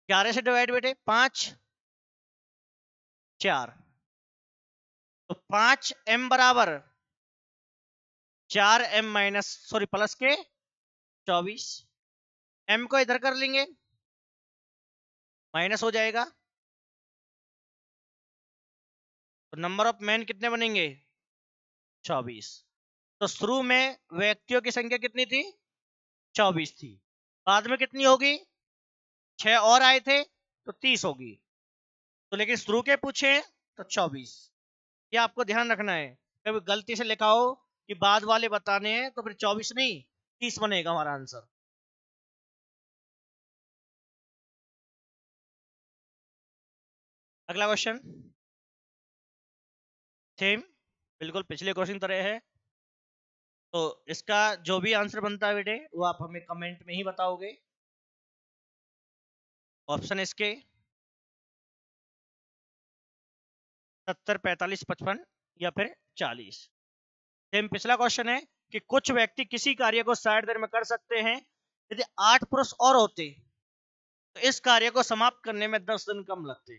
11 से डिवाइड बेटे 5, 4, तो 5m बराबर 4m माइनस सॉरी प्लस के 24। m को इधर कर लेंगे, माइनस हो जाएगा, तो नंबर ऑफ मैन कितने बनेंगे 24। तो शुरू में व्यक्तियों की संख्या कितनी थी 24 थी, बाद में कितनी होगी 6 और आए थे तो 30 होगी। तो लेकिन शुरू के पूछे तो 24, ये आपको ध्यान रखना है। कभी गलती से लिखा हो कि बाद वाले बताने हैं तो फिर 24 नहीं 30 बनेगा हमारा आंसर। अगला क्वेश्चन सेम बिल्कुल पिछले क्वेश्चन तरह है, तो इसका जो भी आंसर बनता है बेटे वो आप हमें कमेंट में ही बताओगे। ऑप्शन इसके 70, 45, 55 या फिर 40। सेम पिछला क्वेश्चन है कि कुछ व्यक्ति किसी कार्य को 60 दिन में कर सकते हैं, यदि 8 पुरुष और होते तो इस कार्य को समाप्त करने में 10 दिन कम लगते।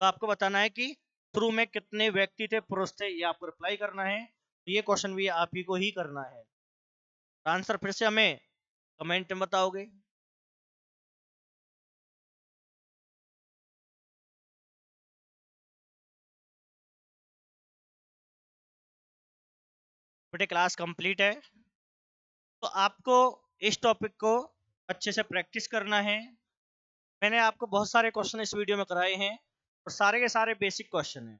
तो आपको बताना है कि शुरू में कितने व्यक्ति थे, पुरुष थे, ये आपको रिप्लाई करना है। तो ये क्वेश्चन भी आप ही को ही करना है। आंसर फिर से हमें कमेंट में बताओगे। बेटे क्लास कंप्लीट है, तो आपको इस टॉपिक को अच्छे से प्रैक्टिस करना है। मैंने आपको बहुत सारे क्वेश्चन इस वीडियो में कराए हैं और सारे के सारे बेसिक क्वेश्चन हैं।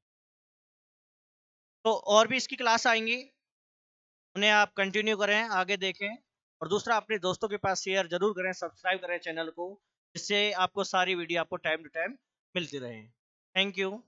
तो और भी इसकी क्लास आएंगी, उन्हें आप कंटिन्यू करें, आगे देखें, और दूसरा अपने दोस्तों के पास शेयर जरूर करें, सब्सक्राइब करें चैनल को, जिससे आपको सारी वीडियो आपको टाइम टू टाइम मिलती रहे। Thank you.